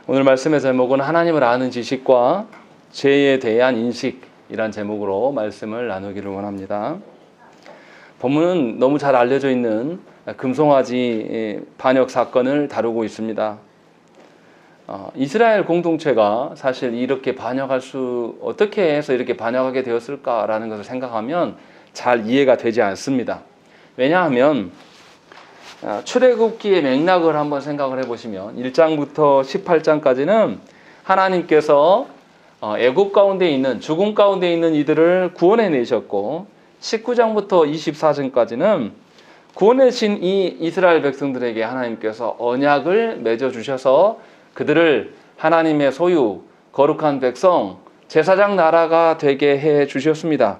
오늘 말씀의 제목은 하나님을 아는 지식과 죄에 대한 인식이란 제목으로 말씀을 나누기를 원합니다. 본문은 너무 잘 알려져 있는 금송아지 반역 사건을 다루고 있습니다. 이스라엘 공동체가 사실 이렇게 어떻게 해서 이렇게 반역하게 되었을까라는 것을 생각하면 잘 이해가 되지 않습니다. 왜냐하면 출애굽기의 맥락을 한번 생각을 해보시면 1장부터 18장까지는 하나님께서 애굽 가운데 있는 죽음 가운데 있는 이들을 구원해 내셨고 19장부터 24장까지는 구원해신 이 이스라엘 백성들에게 하나님께서 언약을 맺어주셔서 그들을 하나님의 소유, 거룩한 백성, 제사장 나라가 되게 해 주셨습니다.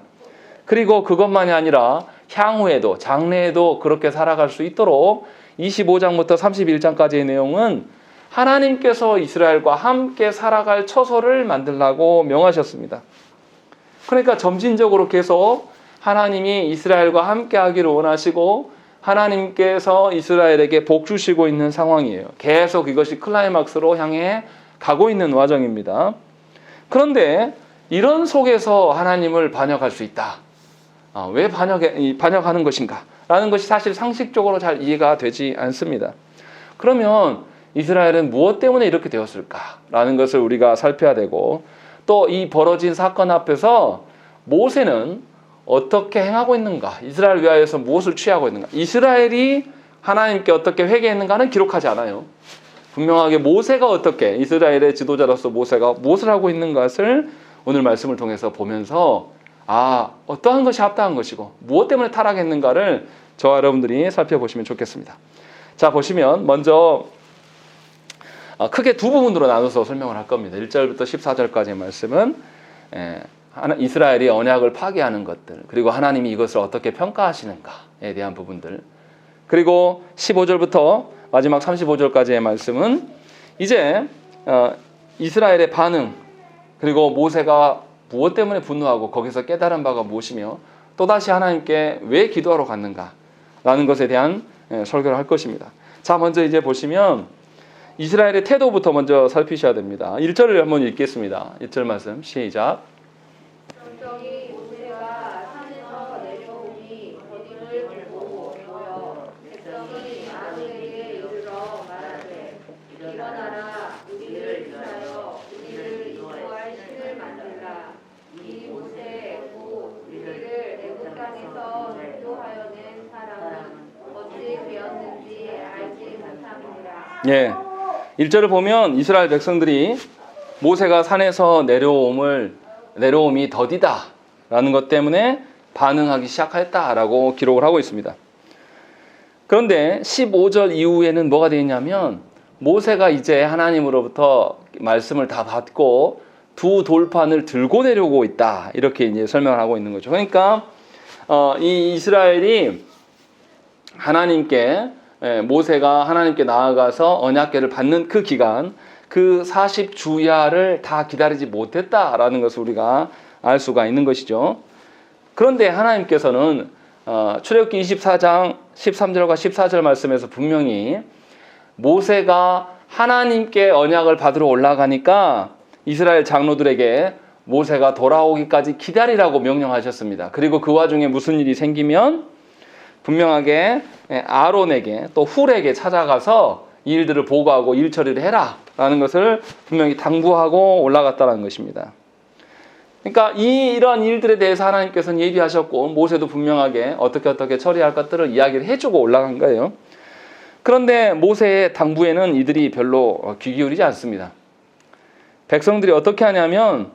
그리고 그것만이 아니라 향후에도 장래에도 그렇게 살아갈 수 있도록 25장부터 31장까지의 내용은 하나님께서 이스라엘과 함께 살아갈 처소를 만들라고 명하셨습니다. 그러니까 점진적으로 계속 하나님이 이스라엘과 함께 하기를 원하시고 하나님께서 이스라엘에게 복 주시고 있는 상황이에요. 계속 이것이 클라이막스로 향해 가고 있는 과정입니다. 그런데 이런 속에서 하나님을 반역할 수 있다. 왜 반역하는 것인가? 라는 것이 사실 상식적으로 잘 이해가 되지 않습니다. 그러면 이스라엘은 무엇 때문에 이렇게 되었을까? 라는 것을 우리가 살펴야 되고 또 이 벌어진 사건 앞에서 모세는 어떻게 행하고 있는가? 이스라엘 위하여서 무엇을 취하고 있는가? 이스라엘이 하나님께 어떻게 회개했는가는 기록하지 않아요. 분명하게 모세가 어떻게 이스라엘의 지도자로서 모세가 무엇을 하고 있는 것을 오늘 말씀을 통해서 보면서 어떠한 것이 합당한 것이고 무엇 때문에 타락했는가를 저와 여러분들이 살펴보시면 좋겠습니다. 자, 보시면 먼저 크게 두 부분으로 나눠서 설명을 할 겁니다. 1절부터 14절까지의 말씀은 이스라엘이 언약을 파괴하는 것들, 그리고 하나님이 이것을 어떻게 평가하시는가에 대한 부분들, 그리고 15절부터 마지막 35절까지의 말씀은 이제 이스라엘의 반응, 그리고 모세가 무엇 때문에 분노하고 거기서 깨달은 바가 무엇이며 또다시 하나님께 왜 기도하러 갔는가 라는 것에 대한 설교를 할 것입니다. 자, 먼저 이제 보시면 이스라엘의 태도부터 먼저 살피셔야 됩니다. 1절을 한번 읽겠습니다. 1절 말씀 시작. 백성이 모세가 산에서 내려오니 거기를 보고 모여 백성이 아론에게 이르러 말하되 일어나라 우리를 위하여 우리를 인도할 신을 만들라. 이 모세 곧 우리를 애굽 땅에서 인도하여 낸 사람은 어찌 되었는지 알지 못함이라. 예, 1절을 보면 이스라엘 백성들이 모세가 산에서 내려옴이 더디다 라는 것 때문에 반응하기 시작했다라고 기록을 하고 있습니다. 그런데 15절 이후에는 뭐가 되어 있냐면 모세가 이제 하나님으로부터 말씀을 다 받고 두 돌판을 들고 내려오고 있다 이렇게 이제 설명을 하고 있는 거죠. 그러니까 이 이스라엘이 모세가 하나님께 나아가서 언약궤를 받는 그 기간, 그 40주야를 다 기다리지 못했다라는 것을 우리가 알 수가 있는 것이죠. 그런데 하나님께서는 출애굽기 24장 13절과 14절 말씀에서 분명히 모세가 하나님께 언약을 받으러 올라가니까 이스라엘 장로들에게 모세가 돌아오기까지 기다리라고 명령하셨습니다. 그리고 그 와중에 무슨 일이 생기면 분명하게 아론에게 또 훌에게 찾아가서 이 일들을 보고하고 일 처리를 해라 라는 것을 분명히 당부하고 올라갔다는 것입니다. 그러니까 이러한 일들에 대해서 하나님께서는 예비하셨고 모세도 분명하게 어떻게 처리할 것들을 이야기를 해주고 올라간 거예요. 그런데 모세의 당부에는 이들이 별로 귀 기울이지 않습니다. 백성들이 어떻게 하냐면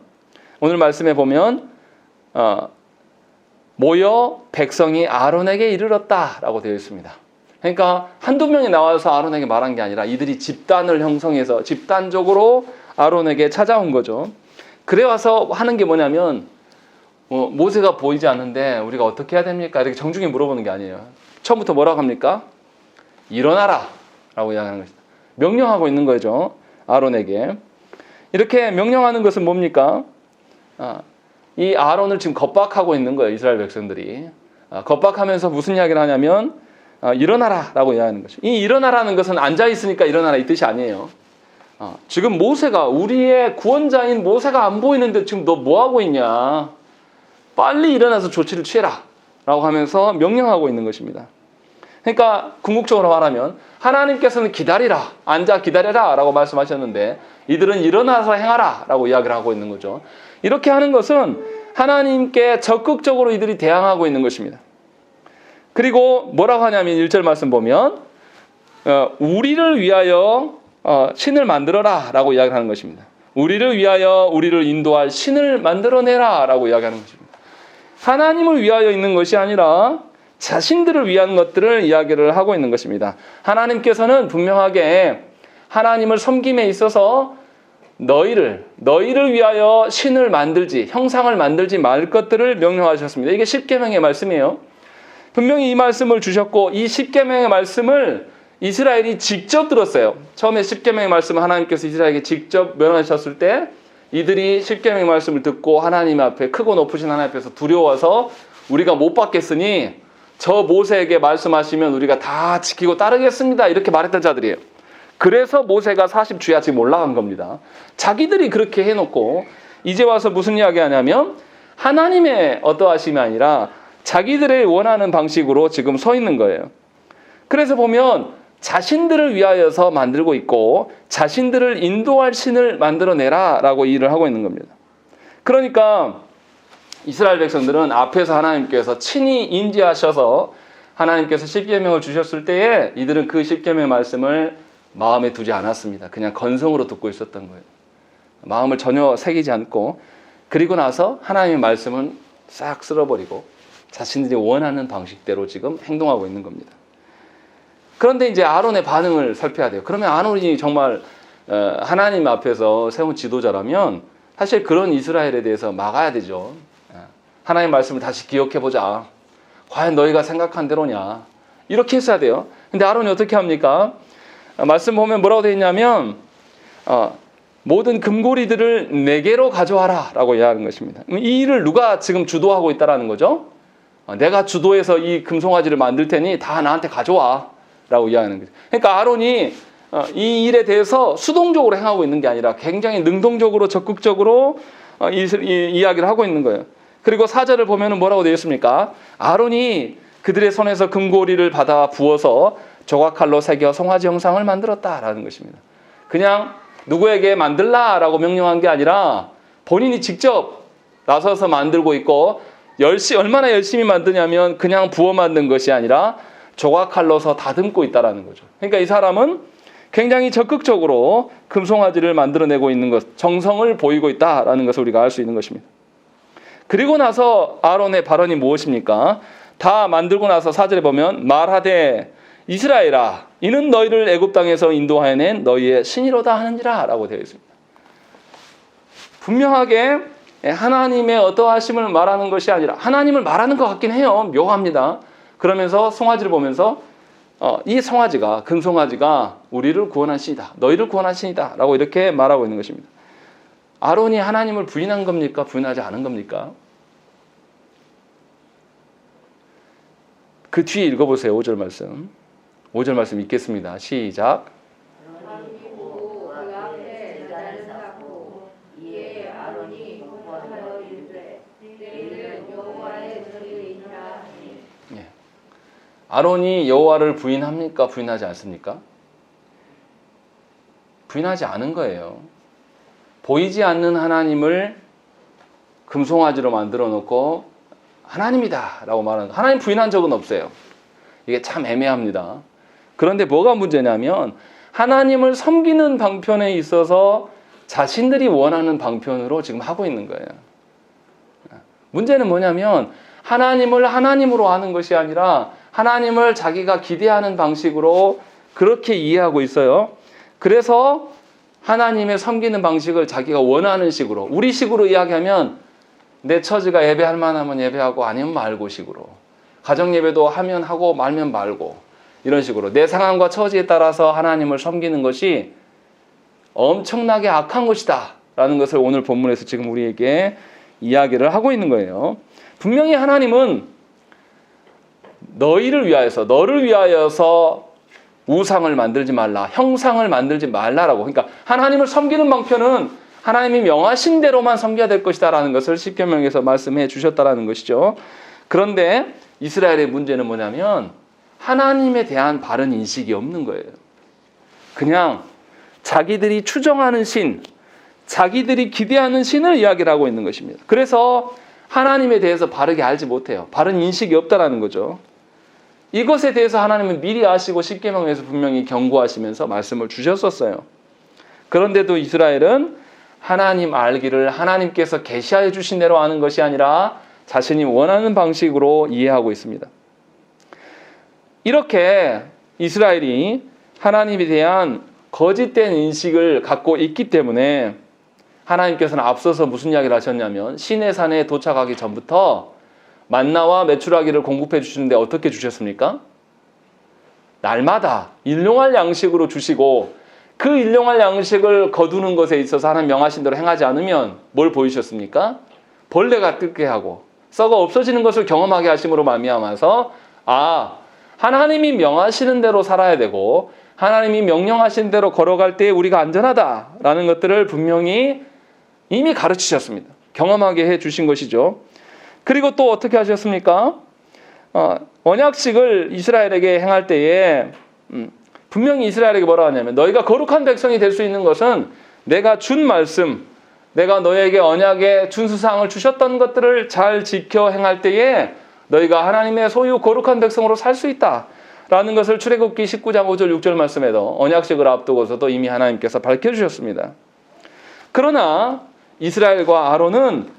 오늘 말씀에 보면 모여 백성이 아론에게 이르렀다라고 되어 있습니다. 그러니까 한두 명이 나와서 아론에게 말한 게 아니라 이들이 집단을 형성해서 집단적으로 아론에게 찾아온 거죠. 그래 와서 하는 게 뭐냐면 모세가 보이지 않는데 우리가 어떻게 해야 됩니까? 이렇게 정중히 물어보는 게 아니에요. 처음부터 뭐라고 합니까? 일어나라 라고 이야기하는 것입니다. 명령하고 있는 거죠. 아론에게. 이렇게 명령하는 것은 뭡니까? 이 아론을 지금 겁박하고 있는 거예요. 이스라엘 백성들이. 겁박하면서 무슨 이야기를 하냐면 일어나라 라고 이야기하는 것이죠. 이 일어나라는 것은 앉아있으니까 일어나라 이 뜻이 아니에요. 지금 모세가, 우리의 구원자인 모세가 안 보이는데 지금 너 뭐 하고 있냐? 빨리 일어나서 조치를 취해라 라고 하면서 명령하고 있는 것입니다. 그러니까 궁극적으로 말하면 하나님께서는 기다리라, 앉아 기다려라 라고 말씀하셨는데 이들은 일어나서 행하라 라고 이야기를 하고 있는 거죠. 이렇게 하는 것은 하나님께 적극적으로 이들이 대항하고 있는 것입니다. 그리고 뭐라고 하냐면 1절 말씀 보면 우리를 위하여 신을 만들어라 라고 이야기를 하는 것입니다. 우리를 위하여 우리를 인도할 신을 만들어내라 라고 이야기하는 것입니다. 하나님을 위하여 있는 것이 아니라 자신들을 위한 것들을 이야기를 하고 있는 것입니다. 하나님께서는 분명하게 하나님을 섬김에 있어서 너희를 위하여 신을 만들지, 형상을 만들지 말 것들을 명령하셨습니다. 이게 십계명의 말씀이에요. 분명히 이 말씀을 주셨고 이 십계명의 말씀을 이스라엘이 직접 들었어요. 처음에 십계명의 말씀을 하나님께서 이스라엘에게 직접 명하셨을 때 이들이 십계명의 말씀을 듣고 하나님 앞에, 크고 높으신 하나님 앞에서 두려워서 우리가 못 받겠으니 저 모세에게 말씀하시면 우리가 다 지키고 따르겠습니다 이렇게 말했던 자들이에요. 그래서 모세가 40주야 지금 올라간 겁니다. 자기들이 그렇게 해놓고 이제 와서 무슨 이야기 하냐면 하나님의 어떠하심이 아니라 자기들의 원하는 방식으로 지금 서 있는 거예요. 그래서 보면 자신들을 위하여서 만들고 있고 자신들을 인도할 신을 만들어내라 라고 일을 하고 있는 겁니다. 그러니까 이스라엘 백성들은 앞에서 하나님께서 친히 인지하셔서 하나님께서 십계명을 주셨을 때에 이들은 그 십계명의 말씀을 마음에 두지 않았습니다. 그냥 건성으로 듣고 있었던 거예요. 마음을 전혀 새기지 않고, 그리고 나서 하나님의 말씀은 싹 쓸어버리고 자신들이 원하는 방식대로 지금 행동하고 있는 겁니다. 그런데 이제 아론의 반응을 살펴야 돼요. 그러면 아론이 정말 하나님 앞에서 세운 지도자라면 사실 그런 이스라엘에 대해서 막아야 되죠. 하나님의 말씀을 다시 기억해보자. 과연 너희가 생각한 대로냐. 이렇게 했어야 돼요. 근데 아론이 어떻게 합니까? 말씀 보면 뭐라고 되어 있냐면 모든 금고리들을 내게로 가져와라 라고 이야기하는 것입니다. 이 일을 누가 지금 주도하고 있다는 거죠? 내가 주도해서 이 금송아지를 만들 테니 다 나한테 가져와 라고 이야기하는 거죠. 그러니까 아론이 이 일에 대해서 수동적으로 행하고 있는 게 아니라 굉장히 능동적으로 적극적으로 이 이야기를 하고 있는 거예요. 그리고 4절을 보면 뭐라고 되어 있습니까? 아론이 그들의 손에서 금고리를 받아 부어서 조각칼로 새겨 송아지 형상을 만들었다라는 것입니다. 그냥 누구에게 만들라라고 명령한 게 아니라 본인이 직접 나서서 만들고 있고 얼마나 열심히 만드냐면 그냥 부어 만든 것이 아니라 조각칼로서 다듬고 있다라는 거죠. 그러니까 이 사람은 굉장히 적극적으로 금송아지를 만들어내고 있는 것, 정성을 보이고 있다라는 것을 우리가 알 수 있는 것입니다. 그리고 나서 아론의 발언이 무엇입니까? 다 만들고 나서 4절에 보면 말하되 이스라엘아 이는 너희를 애굽 땅에서 인도하여 낸 너희의 신이로다 하느니라 라고 되어 있습니다. 분명하게 하나님의 어떠하심을 말하는 것이 아니라 하나님을 말하는 것 같긴 해요. 묘합니다. 그러면서 송아지를 보면서 이 송아지가, 금송아지가 우리를 구원한 신이다. 너희를 구원한 신이다 라고 이렇게 말하고 있는 것입니다. 아론이 하나님을 부인한 겁니까? 부인하지 않은 겁니까? 그 뒤에 읽어보세요. 5절 말씀. 5절 말씀 읽겠습니다. 시작. 아론이 여호와를 부인합니까? 부인하지 않습니까? 부인하지 않은 거예요. 보이지 않는 하나님을 금송아지로 만들어 놓고 하나님이다 라고 말하는, 하나님 부인한 적은 없어요. 이게 참 애매합니다. 그런데 뭐가 문제냐면 하나님을 섬기는 방편에 있어서 자신들이 원하는 방편으로 지금 하고 있는 거예요. 문제는 뭐냐면 하나님을 하나님으로 하는 것이 아니라 하나님을 자기가 기대하는 방식으로 그렇게 이해하고 있어요. 그래서 하나님의 섬기는 방식을 자기가 원하는 식으로, 우리식으로 이야기하면 내 처지가 예배할 만하면 예배하고 아니면 말고 식으로, 가정 예배도 하면 하고 말면 말고, 이런 식으로 내 상황과 처지에 따라서 하나님을 섬기는 것이 엄청나게 악한 것이다 라는 것을 오늘 본문에서 지금 우리에게 이야기를 하고 있는 거예요. 분명히 하나님은 너희를 위하여서, 너를 위하여서 우상을 만들지 말라, 형상을 만들지 말라라고. 그러니까 하나님을 섬기는 방편은 하나님이 명하신 대로만 섬겨야 될 것이다라는 것을 십계명에서 말씀해 주셨다라는 것이죠. 그런데 이스라엘의 문제는 뭐냐면 하나님에 대한 바른 인식이 없는 거예요. 그냥 자기들이 추정하는 신, 자기들이 기대하는 신을 이야기를 하고 있는 것입니다. 그래서 하나님에 대해서 바르게 알지 못해요. 바른 인식이 없다라는 거죠. 이것에 대해서 하나님은 미리 아시고 십계명에서 분명히 경고하시면서 말씀을 주셨었어요. 그런데도 이스라엘은 하나님 알기를 하나님께서 계시하여 주신 대로 아는 것이 아니라 자신이 원하는 방식으로 이해하고 있습니다. 이렇게 이스라엘이 하나님에 대한 거짓된 인식을 갖고 있기 때문에 하나님께서는 앞서서 무슨 이야기를 하셨냐면 시내산에 도착하기 전부터 만나와 메추라기를 공급해 주시는데 어떻게 주셨습니까? 날마다 일용할 양식으로 주시고 그 일용할 양식을 거두는 것에 있어서 하나님 명하신 대로 행하지 않으면 뭘 보이셨습니까? 벌레가 뜯게 하고 썩어 없어지는 것을 경험하게 하심으로 말미암아서 하나님이 명하시는 대로 살아야 되고 하나님이 명령하신 대로 걸어갈 때 우리가 안전하다라는 것들을 분명히 이미 가르치셨습니다. 경험하게 해주신 것이죠. 그리고 또 어떻게 하셨습니까? 언약식을 이스라엘에게 행할 때에 분명히 이스라엘에게 뭐라 하냐면 너희가 거룩한 백성이 될 수 있는 것은 내가 준 말씀, 내가 너희에게 언약의 준수사항을 주셨던 것들을 잘 지켜 행할 때에 너희가 하나님의 소유 거룩한 백성으로 살 수 있다 라는 것을 출애굽기 19장 5절 6절 말씀에도 언약식을 앞두고서도 이미 하나님께서 밝혀주셨습니다. 그러나 이스라엘과 아론은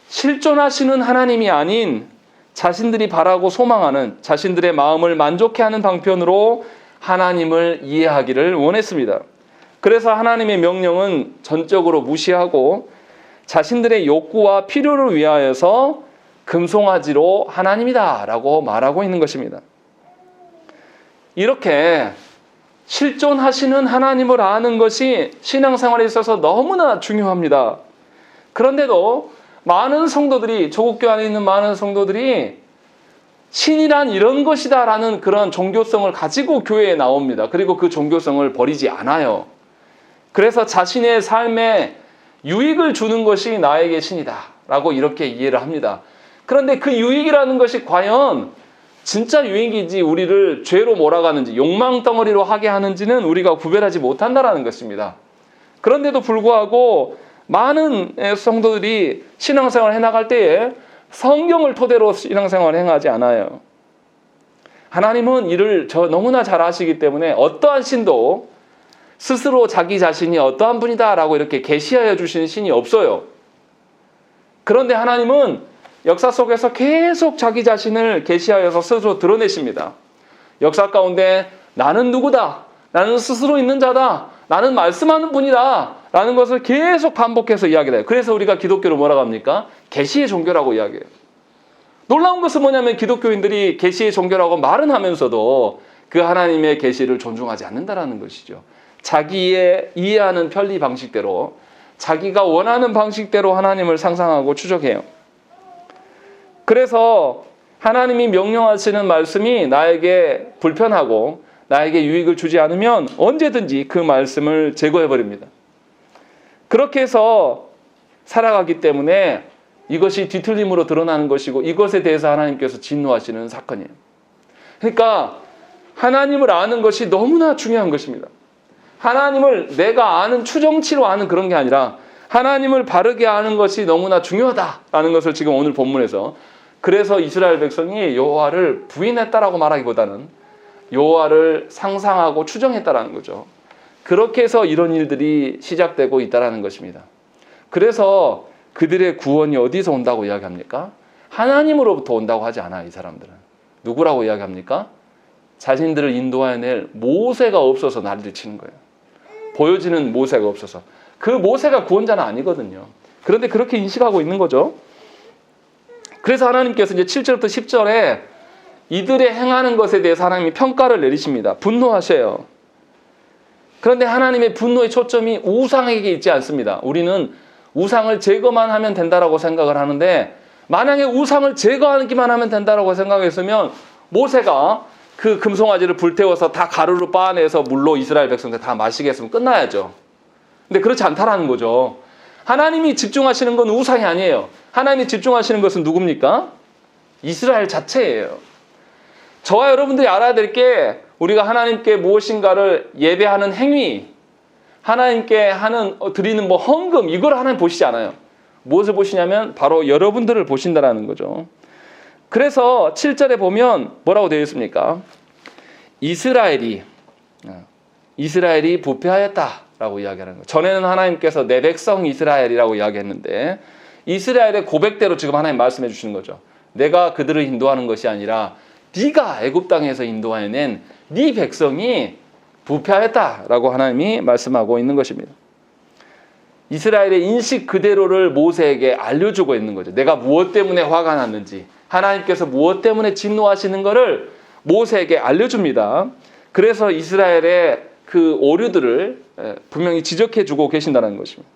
실존하시는 하나님이 아닌 자신들이 바라고 소망하는 자신들의 마음을 만족해하는 방편으로 하나님을 이해하기를 원했습니다. 그래서 하나님의 명령은 전적으로 무시하고 자신들의 욕구와 필요를 위하여서 금송아지로 하나님이다 라고 말하고 있는 것입니다. 이렇게 실존하시는 하나님을 아는 것이 신앙생활에 있어서 너무나 중요합니다. 그런데도 많은 성도들이, 조국교 안에 있는 많은 성도들이 신이란 이런 것이다 라는 그런 종교성을 가지고 교회에 나옵니다. 그리고 그 종교성을 버리지 않아요. 그래서 자신의 삶에 유익을 주는 것이 나에게 신이다 라고 이렇게 이해를 합니다. 그런데 그 유익이라는 것이 과연 진짜 유익이지 우리를 죄로 몰아가는지 욕망 덩어리로 하게 하는지는 우리가 구별하지 못한다라는 것입니다. 그런데도 불구하고 많은 성도들이 신앙생활을 해나갈 때에 성경을 토대로 신앙생활을 행하지 않아요. 하나님은 이를 너무나 잘 아시기 때문에 어떠한 신도 스스로 자기 자신이 어떠한 분이다 라고 이렇게 계시하여 주시는 신이 없어요. 그런데 하나님은 역사 속에서 계속 자기 자신을 계시하여서 스스로 드러내십니다. 역사 가운데 나는 누구다, 나는 스스로 있는 자다, 나는 말씀하는 분이다 라는 것을 계속 반복해서 이야기를 해요. 그래서 우리가 기독교를 뭐라고 합니까? 계시의 종교라고 이야기해요. 놀라운 것은 뭐냐면 기독교인들이 계시의 종교라고 말은 하면서도 그 하나님의 계시를 존중하지 않는다라는 것이죠. 자기의 이해하는 편리 방식대로 자기가 원하는 방식대로 하나님을 상상하고 추적해요. 그래서 하나님이 명령하시는 말씀이 나에게 불편하고 나에게 유익을 주지 않으면 언제든지 그 말씀을 제거해버립니다. 그렇게 해서 살아가기 때문에 이것이 뒤틀림으로 드러나는 것이고 이것에 대해서 하나님께서 진노하시는 사건이에요. 그러니까 하나님을 아는 것이 너무나 중요한 것입니다. 하나님을 내가 아는 추정치로 아는 그런 게 아니라 하나님을 바르게 아는 것이 너무나 중요하다라는 것을 지금 오늘 본문에서, 그래서 이스라엘 백성이 여호와를 부인했다라고 말하기보다는 여호와를 상상하고 추정했다라는 거죠. 그렇게 해서 이런 일들이 시작되고 있다라는 것입니다. 그래서 그들의 구원이 어디서 온다고 이야기합니까? 하나님으로부터 온다고 하지 않아요. 이 사람들은 누구라고 이야기합니까? 자신들을 인도해낼 모세가 없어서 난리를 치는 거예요. 보여지는 모세가 없어서. 그 모세가 구원자는 아니거든요. 그런데 그렇게 인식하고 있는 거죠. 그래서 하나님께서 이제 7절부터 10절에 이들의 행하는 것에 대해서 하나님이 평가를 내리십니다. 분노하셔요. 그런데 하나님의 분노의 초점이 우상에게 있지 않습니다. 우리는 우상을 제거만 하면 된다라고 생각을 하는데, 만약에 우상을 제거하기만 하면 된다라고 생각했으면 모세가 그 금송아지를 불태워서 다 가루로 빻아내서 물로 이스라엘 백성들 다 마시게 했으면 끝나야죠. 근데 그렇지 않다라는 거죠. 하나님이 집중하시는 건 우상이 아니에요. 하나님이 집중하시는 것은 누굽니까? 이스라엘 자체예요. 저와 여러분들이 알아야 될 게 우리가 하나님께 무엇인가를 예배하는 행위, 하나님께 드리는 뭐 헌금, 이걸 하나님 보시지 않아요. 무엇을 보시냐면 바로 여러분들을 보신다라는 거죠. 그래서 7절에 보면 뭐라고 되어 있습니까? 이스라엘이 부패하였다라고 이야기하는 거예요. 전에는 하나님께서 내 백성 이스라엘이라고 이야기했는데 이스라엘의 고백대로 지금 하나님 말씀해 주시는 거죠. 내가 그들을 인도하는 것이 아니라 네가 애굽 땅에서 인도해낸 네 백성이 부패하였다라고 하나님이 말씀하고 있는 것입니다. 이스라엘의 인식 그대로를 모세에게 알려주고 있는 거죠. 내가 무엇 때문에 화가 났는지, 하나님께서 무엇 때문에 진노하시는 것을 모세에게 알려줍니다. 그래서 이스라엘의 그 오류들을 분명히 지적해주고 계신다는 것입니다.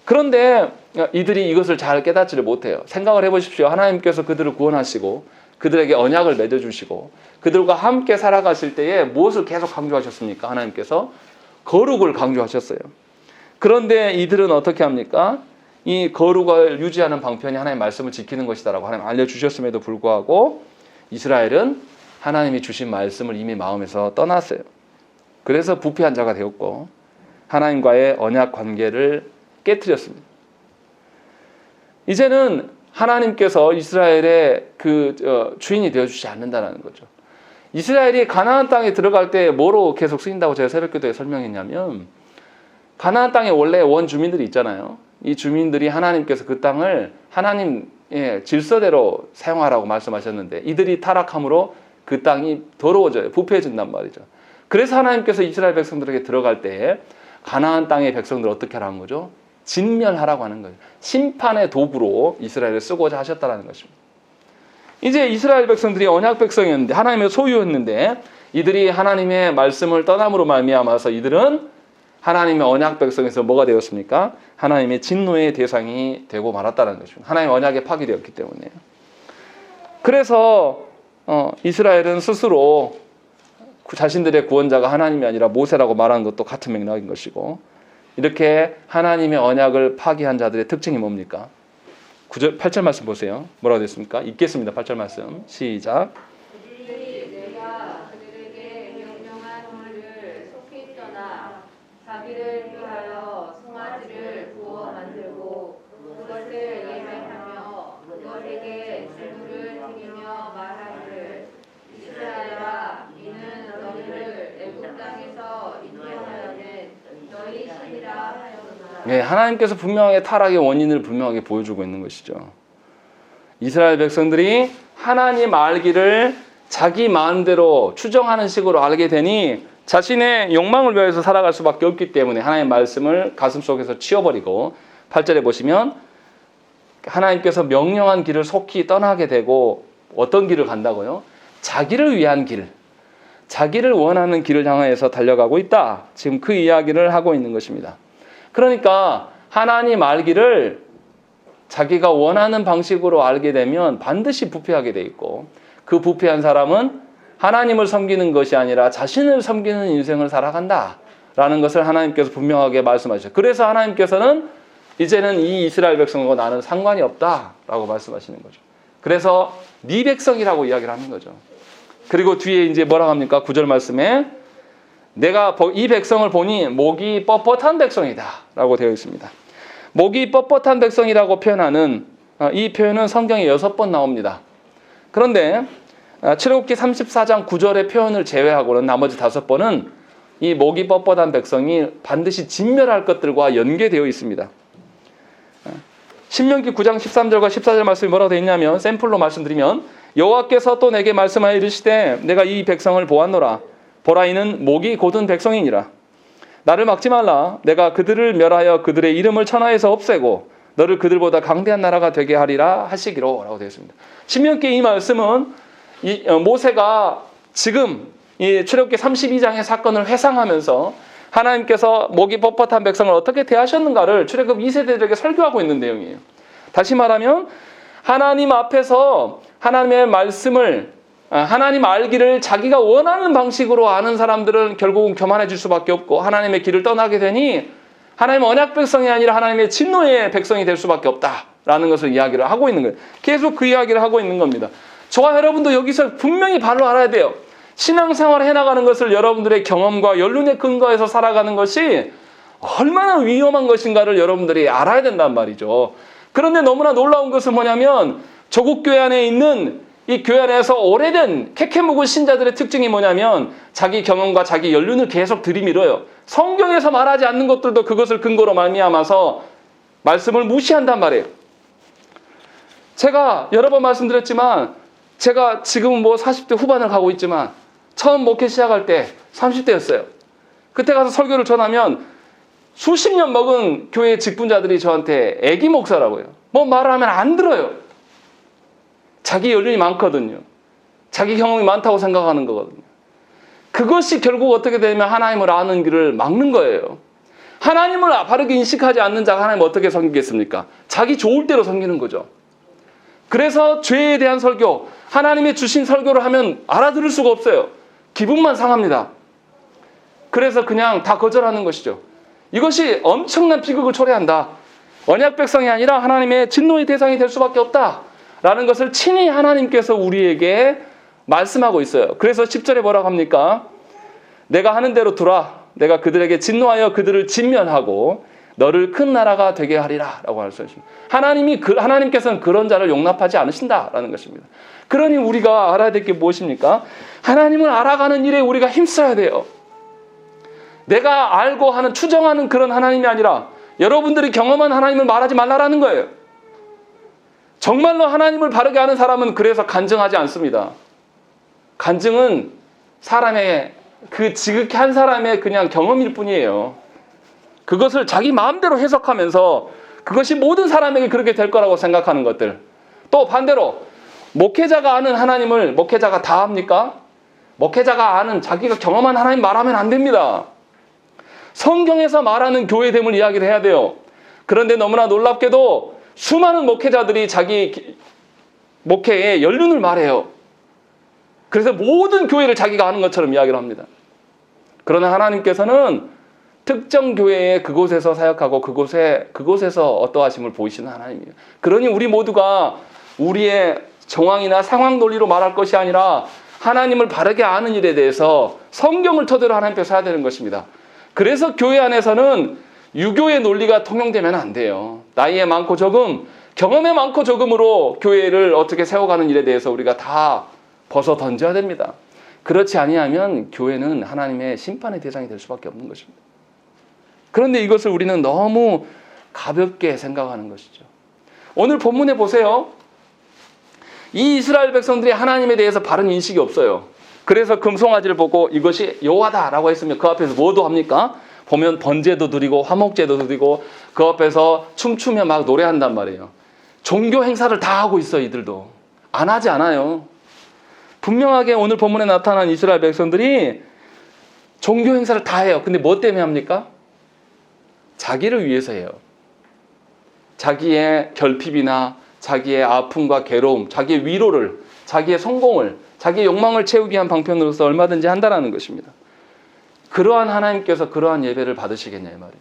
그런데 이들이 이것을 잘 깨닫지를 못해요. 생각을 해보십시오. 하나님께서 그들을 구원하시고 그들에게 언약을 맺어주시고 그들과 함께 살아가실 때에 무엇을 계속 강조하셨습니까? 하나님께서 거룩을 강조하셨어요. 그런데 이들은 어떻게 합니까? 이 거룩을 유지하는 방편이 하나님의 말씀을 지키는 것이다라고 하나님 알려주셨음에도 불구하고 이스라엘은 하나님이 주신 말씀을 이미 마음에서 떠났어요. 그래서 부패한 자가 되었고 하나님과의 언약 관계를 깨뜨렸습니다. 이제는 하나님께서 이스라엘의 주인이 되어주지 않는다는 거죠. 이스라엘이 가나안 땅에 들어갈 때 뭐로 계속 쓰인다고 제가 새벽기도에 설명했냐면 가나안 땅에 원래 원주민들이 있잖아요. 이 주민들이 하나님께서 그 땅을 하나님의 질서대로 사용하라고 말씀하셨는데 이들이 타락함으로 그 땅이 더러워져요. 부패해진단 말이죠. 그래서 하나님께서 이스라엘 백성들에게 들어갈 때 가나안 땅의 백성들을 어떻게 하라는 거죠? 진멸하라고 하는 거예요. 심판의 도구로 이스라엘을 쓰고자 하셨다는 것입니다. 이제 이스라엘 백성들이 언약 백성이었는데 하나님의 소유였는데 이들이 하나님의 말씀을 떠남으로 말미암아서 이들은 하나님의 언약 백성에서 뭐가 되었습니까? 하나님의 진노의 대상이 되고 말았다는 것입니다. 하나님의 언약에 파기되었기 때문에. 그래서 이스라엘은 스스로 자신들의 구원자가 하나님이 아니라 모세라고 말하는 것도 같은 맥락인 것이고 이렇게 하나님의 언약을 파기한 자들의 특징이 뭡니까? 8절 말씀 보세요. 뭐라고 됐습니까? 읽겠습니다. 8절 말씀. 시작. 그들이 내가 그들에게 명령한 물을 속히 떠나 자기를 위하여 송아지를 구워 만들고 그것을 예배하며 그것에게 제물을 드리며 말하기를 이스라엘아 이는 너희를 애굽 땅에서 인도하여낸 너희 신이라 하였구나. 네, 하나님께서 분명하게 타락의 원인을 분명하게 보여주고 있는 것이죠. 이스라엘 백성들이 하나님 알기를 자기 마음대로 추정하는 식으로 알게 되니 자신의 욕망을 위해서 살아갈 수밖에 없기 때문에 하나님의 말씀을 가슴속에서 치워버리고 8절에 보시면 하나님께서 명령한 길을 속히 떠나게 되고 어떤 길을 간다고요? 자기를 위한 길, 자기를 원하는 길을 향해서 달려가고 있다. 지금 그 이야기를 하고 있는 것입니다. 그러니까 하나님 알기를 자기가 원하는 방식으로 알게 되면 반드시 부패하게 돼 있고 그 부패한 사람은 하나님을 섬기는 것이 아니라 자신을 섬기는 인생을 살아간다라는 것을 하나님께서 분명하게 말씀하셨어요. 그래서 하나님께서는 이제는 이 이스라엘 백성과 나는 상관이 없다라고 말씀하시는 거죠. 그래서 네 백성이라고 이야기를 하는 거죠. 그리고 뒤에 이제 뭐라고 합니까? 9절 말씀에 내가 이 백성을 보니 목이 뻣뻣한 백성이다 라고 되어 있습니다. 목이 뻣뻣한 백성이라고 표현하는 이 표현은 성경에 6번 나옵니다. 그런데 출애굽기 34장 9절의 표현을 제외하고는 나머지 5번은 이 목이 뻣뻣한 백성이 반드시 진멸할 것들과 연계되어 있습니다. 신명기 9장 13절과 14절 말씀이 뭐라고 되어 있냐면 샘플로 말씀드리면 여호와께서 또 내게 말씀하여 이르시되 내가 이 백성을 보았노라 보라 이는 목이 곧은 백성이니라 나를 막지 말라 내가 그들을 멸하여 그들의 이름을 천하에서 없애고 너를 그들보다 강대한 나라가 되게 하리라 하시기로 라고 되어 있습니다. 신명기 이 말씀은 모세가 지금 이 출애굽기 32장의 사건을 회상하면서 하나님께서 목이 뻣뻣한 백성을 어떻게 대하셨는가를 출애굽 2세대들에게 설교하고 있는 내용이에요. 다시 말하면 하나님 앞에서 하나님의 말씀을 하나님 알기를 자기가 원하는 방식으로 아는 사람들은 결국은 교만해질 수밖에 없고 하나님의 길을 떠나게 되니 하나님의 언약 백성이 아니라 하나님의 진노의 백성이 될 수밖에 없다라는 것을 이야기를 하고 있는 거예요. 계속 그 이야기를 하고 있는 겁니다. 저와 여러분도 여기서 분명히 바로 알아야 돼요. 신앙생활을 해나가는 것을 여러분들의 경험과 연륜에 근거해서 살아가는 것이 얼마나 위험한 것인가를 여러분들이 알아야 된단 말이죠. 그런데 너무나 놀라운 것은 뭐냐면 조국 교회 안에 있는 이 교회 안에서 오래된 캐캐묵은 신자들의 특징이 뭐냐면 자기 경험과 자기 연륜을 계속 들이밀어요. 성경에서 말하지 않는 것들도 그것을 근거로 말미암아서 말씀을 무시한단 말이에요. 제가 여러 번 말씀드렸지만 제가 지금 40대 후반을 가고 있지만 처음 목회 시작할 때 30대였어요. 그때 가서 설교를 전하면 수십 년 먹은 교회 직분자들이 저한테 애기 목사라고 해요. 말을 하면 안 들어요. 자기 연륜이 많거든요. 자기 경험이 많다고 생각하는 거거든요. 그것이 결국 어떻게 되면 하나님을 아는 길을 막는 거예요. 하나님을 바르게 인식하지 않는 자가 하나님 어떻게 섬기겠습니까? 자기 좋을 대로 섬기는 거죠. 그래서 죄에 대한 설교, 하나님의 주신 설교를 하면 알아들을 수가 없어요. 기분만 상합니다. 그래서 그냥 다 거절하는 것이죠. 이것이 엄청난 비극을 초래한다. 언약 백성이 아니라 하나님의 진노의 대상이 될 수밖에 없다라는 것을 친히 하나님께서 우리에게 말씀하고 있어요. 그래서 10절에 뭐라고 합니까? 내가 하는 대로 두라. 내가 그들에게 진노하여 그들을 진면하고 너를 큰 나라가 되게 하리라 라고 말씀하십니다. 하나님께서는 그런 자를 용납하지 않으신다라는 것입니다. 그러니 우리가 알아야 될 게 무엇입니까? 하나님을 알아가는 일에 우리가 힘써야 돼요. 내가 알고 하는 추정하는 그런 하나님이 아니라 여러분들이 경험한 하나님을 말하지 말라라는 거예요. 정말로 하나님을 바르게 아는 사람은 그래서 간증하지 않습니다. 간증은 사람의 그 지극히 한 사람의 그냥 경험일 뿐이에요. 그것을 자기 마음대로 해석하면서 그것이 모든 사람에게 그렇게 될 거라고 생각하는 것들. 또 반대로 목회자가 아는 하나님을 목회자가 다 합니까? 목회자가 아는 자기가 경험한 하나님 말하면 안 됩니다. 성경에서 말하는 교회됨을 이야기를 해야 돼요. 그런데 너무나 놀랍게도 수많은 목회자들이 자기 목회의 연륜을 말해요. 그래서 모든 교회를 자기가 아는 것처럼 이야기를 합니다. 그러나 하나님께서는 특정 교회에 그곳에서 사역하고 그곳에서 어떠하심을 보이시는 하나님이에요. 그러니 우리 모두가 우리의 정황이나 상황 논리로 말할 것이 아니라 하나님을 바르게 아는 일에 대해서 성경을 토대로 하나님께 서야 되는 것입니다. 그래서 교회 안에서는 유교의 논리가 통용되면 안 돼요. 나이에 많고 적음, 경험에 많고 적음으로 교회를 어떻게 세워가는 일에 대해서 우리가 다 벗어 던져야 됩니다. 그렇지 아니하면 교회는 하나님의 심판의 대상이 될 수밖에 없는 것입니다. 그런데 이것을 우리는 너무 가볍게 생각하는 것이죠. 오늘 본문에 보세요. 이 이스라엘 백성들이 하나님에 대해서 바른 인식이 없어요. 그래서 금송아지를 보고 이것이 여호와다라고 했으면 그 앞에서 뭐도 합니까? 보면 번제도 드리고 화목제도 드리고 그 앞에서 춤추며 막 노래한단 말이에요. 종교 행사를 다 하고 있어요. 이들도. 안 하지 않아요. 분명하게 오늘 본문에 나타난 이스라엘 백성들이 종교 행사를 다 해요. 근데 뭐 때문에 합니까? 자기를 위해서 해요. 자기의 결핍이나 자기의 아픔과 괴로움, 자기의 위로를, 자기의 성공을, 자기의 욕망을 채우기 위한 방편으로서 얼마든지 한다는 것입니다. 그러한 하나님께서 그러한 예배를 받으시겠냐 이 말이죠.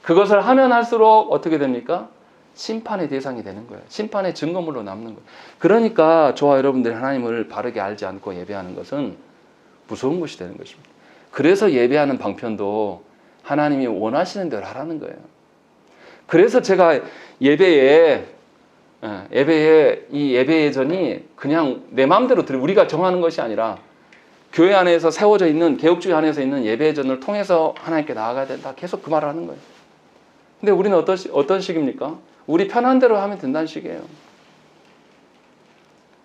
그것을 하면 할수록 어떻게 됩니까? 심판의 대상이 되는 거예요. 심판의 증거물로 남는 거예요. 그러니까 저와 여러분들이 하나님을 바르게 알지 않고 예배하는 것은 무서운 것이 되는 것입니다. 그래서 예배하는 방편도 하나님이 원하시는 대로 하라는 거예요. 그래서 제가 예배에 이 예배 예전이 그냥 내 마음대로 우리가 정하는 것이 아니라 교회 안에서 세워져 있는 개혁주의 안에서 있는 예배 예전을 통해서 하나님께 나아가야 된다. 계속 그 말을 하는 거예요. 근데 우리는 어떤 식입니까? 우리 편한 대로 하면 된다는 식이에요.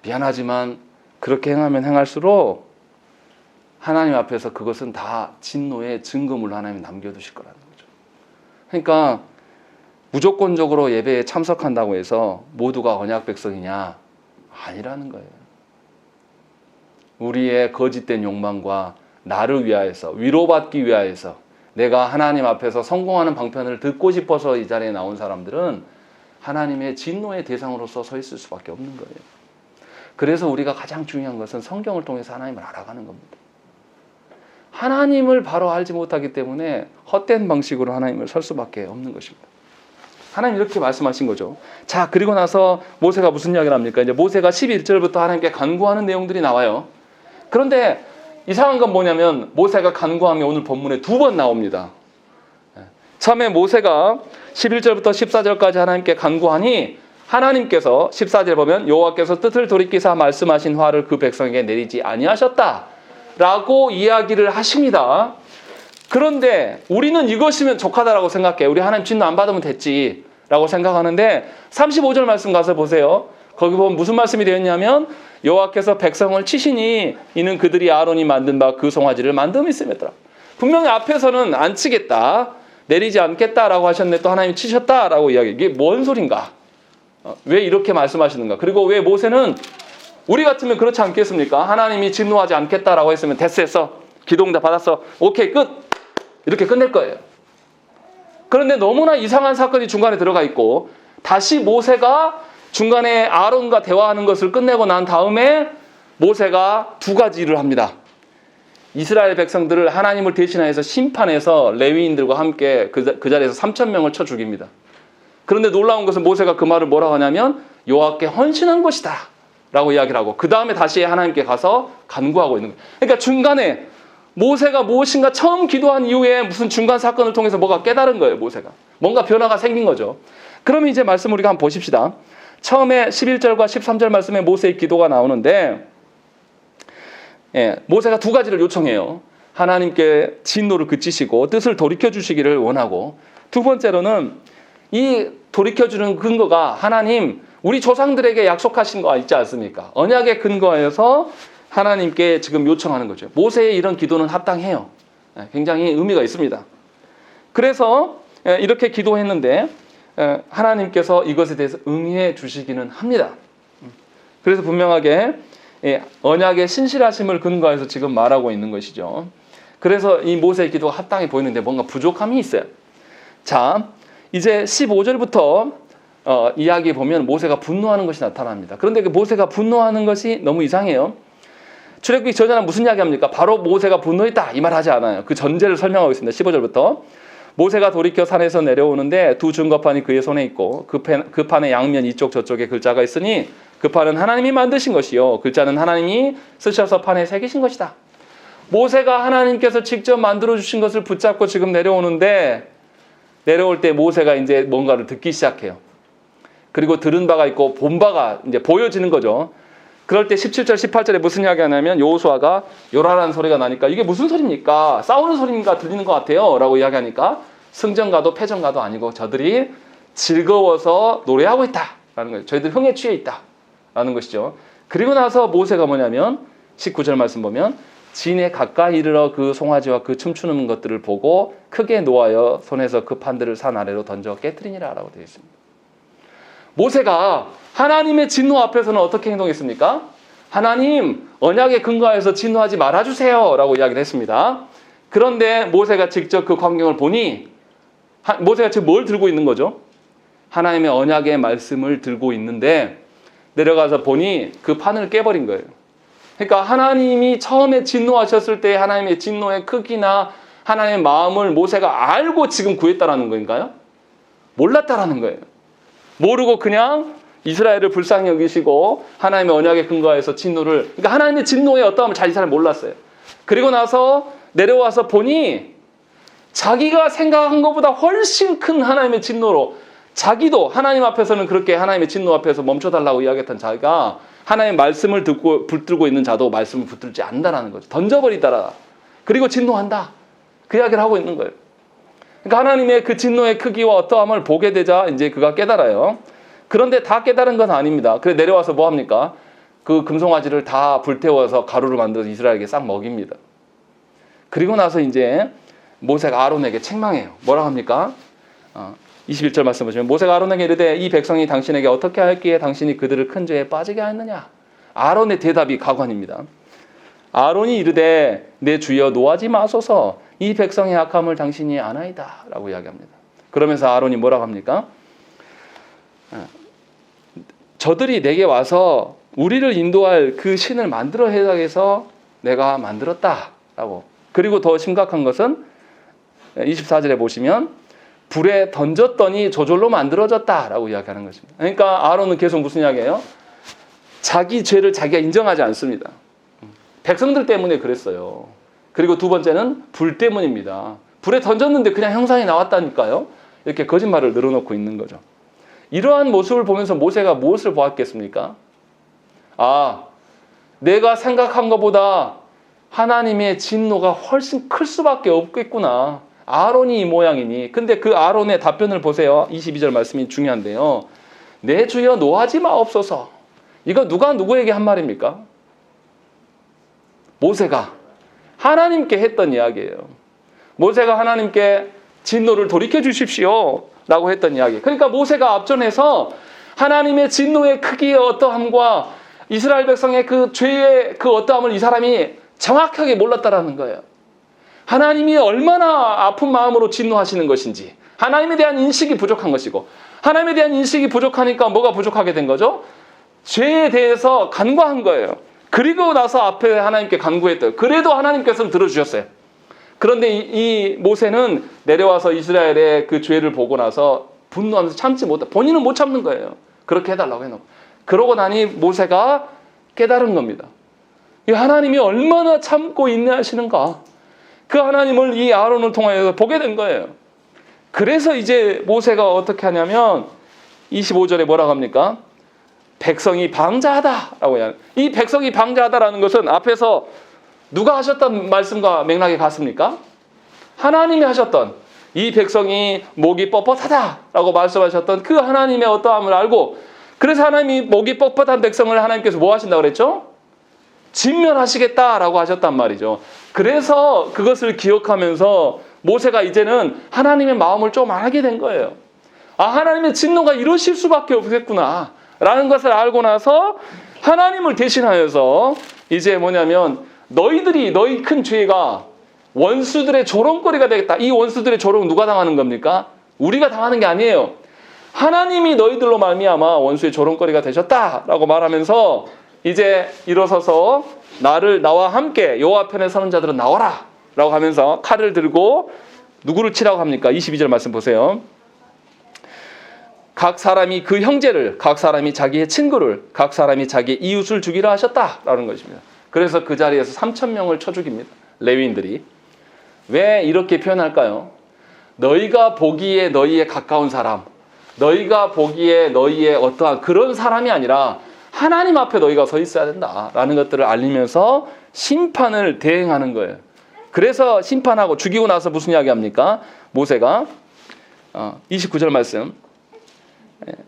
미안하지만 그렇게 행하면 행할수록 하나님 앞에서 그것은 다 진노의 증거물로 하나님이 남겨두실 거라는 거죠. 그러니까 무조건적으로 예배에 참석한다고 해서 모두가 언약 백성이냐? 아니라는 거예요. 우리의 거짓된 욕망과 나를 위하여서, 위로받기 위하여서 내가 하나님 앞에서 성공하는 방편을 듣고 싶어서 이 자리에 나온 사람들은 하나님의 진노의 대상으로서 서 있을 수밖에 없는 거예요. 그래서 우리가 가장 중요한 것은 성경을 통해서 하나님을 알아가는 겁니다. 하나님을 바로 알지 못하기 때문에 헛된 방식으로 하나님을 설 수밖에 없는 것입니다. 하나님 이렇게 말씀하신 거죠. 자, 그리고 나서 모세가 무슨 이야기를 합니까? 이제 모세가 11절부터 하나님께 간구하는 내용들이 나와요. 그런데 이상한 건 뭐냐면 모세가 간구함이 오늘 본문에 2번 나옵니다. 처음에 모세가 11절부터 14절까지 하나님께 간구하니 하나님께서 14절 보면 여호와께서 뜻을 돌이키사 말씀하신 화를 그 백성에게 내리지 아니하셨다라고 이야기를 하십니다. 그런데 우리는 이것이면 족하다라고 생각해. 우리 하나님 진노 안 받으면 됐지라고 생각하는데 35절 말씀 가서 보세요. 거기 보면 무슨 말씀이 되어 있냐면 여호와께서 백성을 치시니 이는 그들이 아론이 만든 바 그 송아지를 만듦이 있음이더라. 분명히 앞에서는 안 치겠다, 내리지 않겠다라고 하셨는데 또 하나님이 치셨다라고 이야기. 이게 뭔 소린가? 왜 이렇게 말씀하시는가? 그리고 왜 모세는 우리 같으면 그렇지 않겠습니까? 하나님이 진노하지 않겠다라고 했으면 됐어. 기도응답 받았어. 오케이 끝. 이렇게 끝낼 거예요. 그런데 너무나 이상한 사건이 중간에 들어가 있고 다시 모세가 중간에 아론과 대화하는 것을 끝내고 난 다음에 모세가 2가지 일을 합니다. 이스라엘 백성들을 하나님을 대신하여서 심판해서 레위인들과 함께 그 자리에서 3,000명을 쳐 죽입니다. 그런데 놀라운 것은 모세가 그 말을 뭐라고 하냐면 여호와께 헌신한 것이다 라고 이야기를 하고 그 다음에 다시 하나님께 가서 간구하고 있는 거예요. 그러니까 중간에 모세가 무엇인가 처음 기도한 이후에 무슨 중간 사건을 통해서 뭐가 깨달은 거예요. 모세가 뭔가 변화가 생긴 거죠. 그러면 이제 말씀 우리가 한번 보십시다. 처음에 11절과 13절 말씀에 모세의 기도가 나오는데 모세가 2가지를 요청해요. 하나님께 진노를 그치시고 뜻을 돌이켜주시기를 원하고, 두 번째로는 이 돌이켜주는 근거가 하나님 우리 조상들에게 약속하신 거 있지 않습니까? 언약에 근거해서 하나님께 지금 요청하는 거죠. 모세의 이런 기도는 합당해요. 굉장히 의미가 있습니다. 그래서 이렇게 기도했는데 하나님께서 이것에 대해서 응해 주시기는 합니다. 그래서 분명하게 언약의 신실하심을 근거해서 지금 말하고 있는 것이죠. 그래서 이 모세의 기도가 합당해 보이는데 뭔가 부족함이 있어요. 자, 이제 15절부터 이야기 보면 모세가 분노하는 것이 나타납니다. 그런데 그 모세가 분노하는 것이 너무 이상해요. 출애굽기 전에는 무슨 이야기합니까? 바로 모세가 분노했다 이 말 하지 않아요. 그 전제를 설명하고 있습니다. 15절부터 모세가 돌이켜 산에서 내려오는데 2 증거판이 그의 손에 있고 그 판의 양면 이쪽 저쪽에 글자가 있으니 그 판은 하나님이 만드신 것이요 글자는 하나님이 쓰셔서 판에 새기신 것이다. 모세가 하나님께서 직접 만들어 주신 것을 붙잡고 지금 내려오는데 내려올 때 모세가 이제 뭔가를 듣기 시작해요. 그리고 들은 바가 있고 본 바가 이제 보여지는 거죠. 그럴 때 17절 18절에 무슨 이야기 하냐면 여호수아가 요란한 소리가 나니까 이게 무슨 소리입니까? 싸우는 소리인가 들리는 것 같아요 라고 이야기하니까 승전가도 패전가도 아니고 저들이 즐거워서 노래하고 있다라는 거예요. 저희들 흥에 취해 있다라는 것이죠. 그리고 나서 모세가 뭐냐면 19절 말씀 보면 진에 가까이 이르러 그 송아지와 그 춤추는 것들을 보고 크게 노하여 손에서 그 판들을 산 아래로 던져 깨뜨리니라 라고 되어 있습니다. 모세가 하나님의 진노 앞에서는 어떻게 행동했습니까? 하나님 언약에 근거해서 진노하지 말아주세요 라고 이야기를 했습니다. 그런데 모세가 직접 그 광경을 보니 모세가 지금 뭘 들고 있는 거죠? 하나님의 언약의 말씀을 들고 있는데 내려가서 보니 그 판을 깨버린 거예요. 그러니까 하나님이 처음에 진노하셨을 때 하나님의 진노의 크기나 하나님의 마음을 모세가 알고 지금 구했다라는 건가요? 몰랐다라는 거예요. 모르고 그냥 이스라엘을 불쌍히 여기시고 하나님의 언약에 근거해서 진노를, 그러니까 하나님의 진노의 어떠함을 잘 몰랐어요. 그리고 나서 내려와서 보니 자기가 생각한 것보다 훨씬 큰 하나님의 진노로, 자기도 하나님 앞에서는 그렇게 하나님의 진노 앞에서 멈춰달라고 이야기했던 자기가 하나님의 말씀을 듣고 붙들고 있는 자도 말씀을 붙들지 않는다라는 거죠. 던져버리더라. 그리고 진노한다. 그 이야기를 하고 있는 거예요. 그러니까 하나님의 그 진노의 크기와 어떠함을 보게 되자 이제 그가 깨달아요. 그런데 다 깨달은 건 아닙니다. 그래 내려와서 뭐 합니까? 그 금송아지를 다 불태워서 가루를 만들어서 이스라엘에게 싹 먹입니다. 그리고 나서 이제 모세가 아론에게 책망해요. 뭐라고 합니까? 21절 말씀 보시면 모세가 아론에게 이르되 이 백성이 당신에게 어떻게 하였기에 당신이 그들을 큰 죄에 빠지게 하였느냐? 아론의 대답이 가관입니다. 아론이 이르되 내 주여 노하지 마소서 이 백성의 악함을 당신이 아나이다 라고 이야기합니다. 그러면서 아론이 뭐라고 합니까? 저들이 내게 와서 우리를 인도할 그 신을 만들어 해서 내가 만들었다라고. 그리고 더 심각한 것은 24절에 보시면 불에 던졌더니 저절로 만들어졌다라고 이야기하는 것입니다. 그러니까 아론은 계속 무슨 이야기예요? 자기 죄를 자기가 인정하지 않습니다. 백성들 때문에 그랬어요. 그리고 두 번째는 불 때문입니다. 불에 던졌는데 그냥 형상이 나왔다니까요. 이렇게 거짓말을 늘어놓고 있는 거죠. 이러한 모습을 보면서 모세가 무엇을 보았겠습니까? 아, 내가 생각한 것보다 하나님의 진노가 훨씬 클 수밖에 없겠구나. 아론이 이 모양이니. 근데 그 아론의 답변을 보세요. 22절 말씀이 중요한데요. 내 주여 노하지 마옵소서. 이거 누가 누구에게 한 말입니까? 모세가 하나님께 했던 이야기예요. 모세가 하나님께 진노를 돌이켜 주십시오 라고 했던 이야기. 그러니까 모세가 앞전에서 하나님의 진노의 크기의 어떠함과 이스라엘 백성의 그 죄의 그 어떠함을 이 사람이 정확하게 몰랐다라는 거예요. 하나님이 얼마나 아픈 마음으로 진노하시는 것인지, 하나님에 대한 인식이 부족한 것이고, 하나님에 대한 인식이 부족하니까 뭐가 부족하게 된 거죠? 죄에 대해서 간과한 거예요. 그리고 나서 앞에 하나님께 간구했대요. 그래도 하나님께서는 들어주셨어요. 그런데 이 모세는 내려와서 이스라엘의 그 죄를 보고 나서 분노하면서 참지 못해. 본인은 못 참는 거예요. 그렇게 해달라고 해놓고. 그러고 나니 모세가 깨달은 겁니다. 이 하나님이 얼마나 참고 인내하시는가. 그 하나님을 이 아론을 통하여서 보게 된 거예요. 그래서 이제 모세가 어떻게 하냐면 25절에 뭐라고 합니까? 백성이 방자하다라고 해요. 이 백성이 방자하다라는 것은 앞에서 누가 하셨던 말씀과 맥락이 같습니까? 하나님이 하셨던 이 백성이 목이 뻣뻣하다라고 말씀하셨던 그 하나님의 어떠함을 알고, 그래서 하나님이 목이 뻣뻣한 백성을 하나님께서 뭐 하신다고 그랬죠? 진멸하시겠다라고 하셨단 말이죠. 그래서 그것을 기억하면서 모세가 이제는 하나님의 마음을 좀 알게 된 거예요. 아, 하나님의 진노가 이러실 수밖에 없겠구나 라는 것을 알고 나서 하나님을 대신하여서 이제 뭐냐면 너희 큰 죄가 원수들의 조롱거리가 되겠다. 이 원수들의 조롱 누가 당하는 겁니까? 우리가 당하는 게 아니에요. 하나님이 너희들로 말미암아 원수의 조롱거리가 되셨다라고 말하면서 이제 일어서서 나와 함께 여호와 편에 서는 자들은 나와라 라고 하면서 칼을 들고 누구를 치라고 합니까? 22절 말씀 보세요. 각 사람이 그 형제를, 각 사람이 자기의 친구를, 각 사람이 자기의 이웃을 죽이라 하셨다라는 것입니다. 그래서 그 자리에서 3,000명을 쳐 죽입니다. 레위인들이. 왜 이렇게 표현할까요? 너희가 보기에 너희의 가까운 사람, 너희가 보기에 너희의 어떠한 그런 사람이 아니라 하나님 앞에 너희가 서 있어야 된다라는 것들을 알리면서 심판을 대행하는 거예요. 그래서 심판하고 죽이고 나서 무슨 이야기 합니까? 모세가 29절 말씀.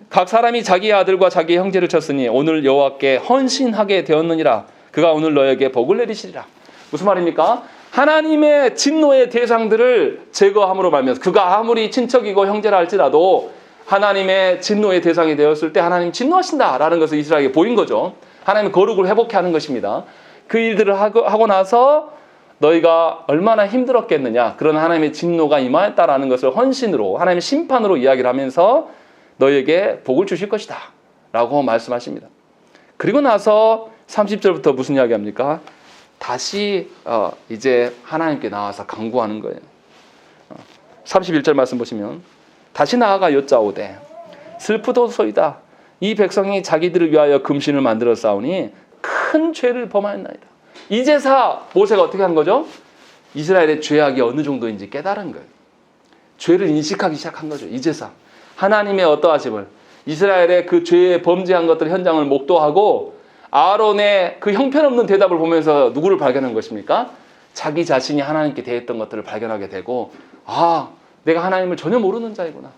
각 사람이 자기의 아들과 자기의 형제를 쳤으니 오늘 여호와께 헌신하게 되었느니라. 그가 오늘 너에게 복을 내리시리라. 무슨 말입니까? 하나님의 진노의 대상들을 제거함으로 말미암아서 그가 아무리 친척이고 형제라 할지라도 하나님의 진노의 대상이 되었을 때 하나님 진노하신다라는 것을 이스라엘에게 보인 거죠. 하나님의 거룩을 회복케 하는 것입니다. 그 일들을 하고 나서 너희가 얼마나 힘들었겠느냐. 그런 하나님의 진노가 임하였다라는 것을 헌신으로, 하나님의 심판으로 이야기를 하면서 너희에게 복을 주실 것이다 라고 말씀하십니다. 그리고 나서 30절부터 무슨 이야기 합니까? 다시 이제 하나님께 나와서 간구하는 거예요. 31절 말씀 보시면 다시 나아가 여짜오되 슬프도소이다. 이 백성이 자기들을 위하여 금신을 만들어 싸우니 큰 죄를 범하였나이다. 이제사 모세가 어떻게 한 거죠? 이스라엘의 죄악이 어느 정도인지 깨달은 거예요. 죄를 인식하기 시작한 거죠. 이제사 하나님의 어떠하심을, 이스라엘의 그 죄에 범죄한 것들 현장을 목도하고 아론의 그 형편없는 대답을 보면서 누구를 발견한 것입니까? 자기 자신이 하나님께 대했던 것들을 발견하게 되고, 아, 내가 하나님을 전혀 모르는 자이구나.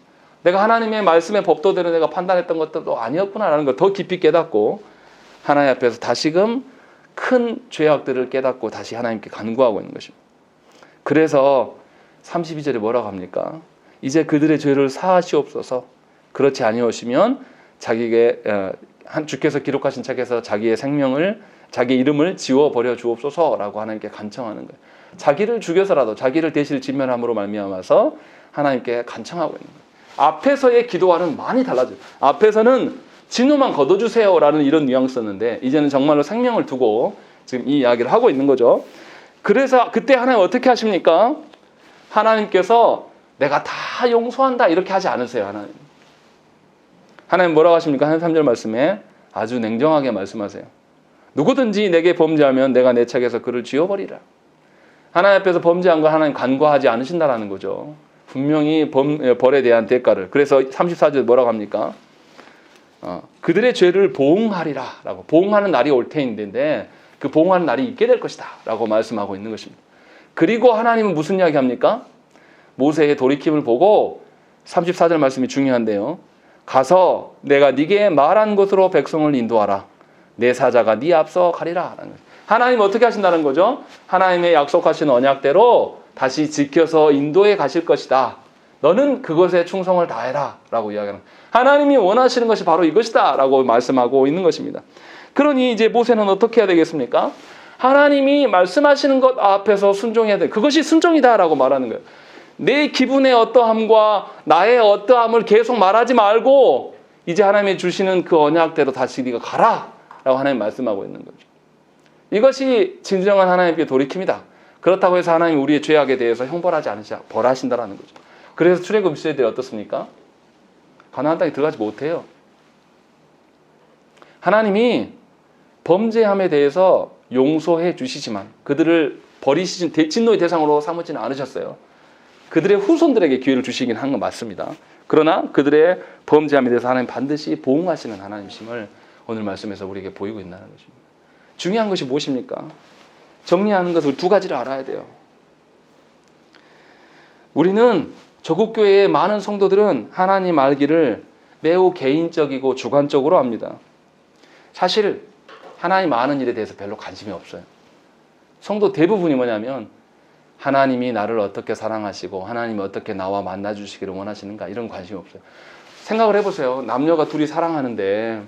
내가 하나님의 말씀의 법도대로 내가 판단했던 것들도 아니었구나라는 걸 더 깊이 깨닫고 하나님 앞에서 다시금 큰 죄악들을 깨닫고 다시 하나님께 간구하고 있는 것입니다. 그래서 32절에 뭐라고 합니까? 이제 그들의 죄를 사하시옵소서. 그렇지 아니오시면 자기에게 주께서 기록하신 책에서 자기의 생명을, 자기 이름을 지워버려 주옵소서라고 하나님께 간청하는 거예요. 자기를 죽여서라도 자기를 대실 진멸함으로 말미암아서 하나님께 간청하고 있는 거예요. 앞에서의 기도와는 많이 달라져요. 앞에서는 진노만 걷어주세요라는 이런 뉘앙스였는데 이제는 정말로 생명을 두고 지금 이 이야기를 하고 있는 거죠. 그래서 그때 하나님 어떻게 하십니까? 하나님께서 내가 다 용서한다 이렇게 하지 않으세요. 하나님 뭐라고 하십니까? 한 3절 말씀에 아주 냉정하게 말씀하세요. 누구든지 내게 범죄하면 내가 내 책에서 그를 지워버리라. 하나님 앞에서 범죄한 걸 하나님 간과하지 않으신다라는 거죠. 분명히 벌에 대한 대가를. 그래서 34절 뭐라고 합니까? 그들의 죄를 보응하리라 라고. 보응하는 날이 올 테인데 그 보응하는 날이 있게 될 것이다 라고 말씀하고 있는 것입니다. 그리고 하나님은 무슨 이야기 합니까? 모세의 돌이킴을 보고 34절 말씀이 중요한데요. 가서 내가 네게 말한 곳으로 백성을 인도하라. 내 사자가 네 앞서 가리라. 하나님 어떻게 하신다는 거죠? 하나님의 약속하신 언약대로 다시 지켜서 인도해 가실 것이다. 너는 그것에 충성을 다해라 라고 이야기하는 하나님이 원하시는 것이 바로 이것이다 라고 말씀하고 있는 것입니다. 그러니 이제 모세는 어떻게 해야 되겠습니까? 하나님이 말씀하시는 것 앞에서 순종해야 돼. 그것이 순종이다 라고 말하는 거예요. 내 기분의 어떠함과 나의 어떠함을 계속 말하지 말고 이제 하나님이 주시는 그 언약대로 다시 네가 가라 라고 하나님 말씀하고 있는 거죠. 이것이 진정한 하나님께 돌이킴이다. 그렇다고 해서 하나님이 우리의 죄악에 대해서 형벌하지 않으시자 벌하신다라는 거죠. 그래서 출애굽 시대들이 어떻습니까? 가나안 땅에 들어가지 못해요. 하나님이 범죄함에 대해서 용서해 주시지만 그들을 버리시진 진노의 대상으로 삼으지는 않으셨어요. 그들의 후손들에게 기회를 주시긴 한 건 맞습니다. 그러나 그들의 범죄함에 대해서 하나님 반드시 보응하시는 하나님이심을 오늘 말씀에서 우리에게 보이고 있다는 것입니다. 중요한 것이 무엇입니까? 정리하는 것을 두 가지를 알아야 돼요. 우리는 조국교회의 많은 성도들은 하나님 알기를 매우 개인적이고 주관적으로 합니다. 사실 하나님 아는 일에 대해서 별로 관심이 없어요. 성도 대부분이 뭐냐면 하나님이 나를 어떻게 사랑하시고 하나님이 어떻게 나와 만나주시기를 원하시는가 이런 관심이 없어요. 생각을 해보세요. 남녀가 둘이 사랑하는데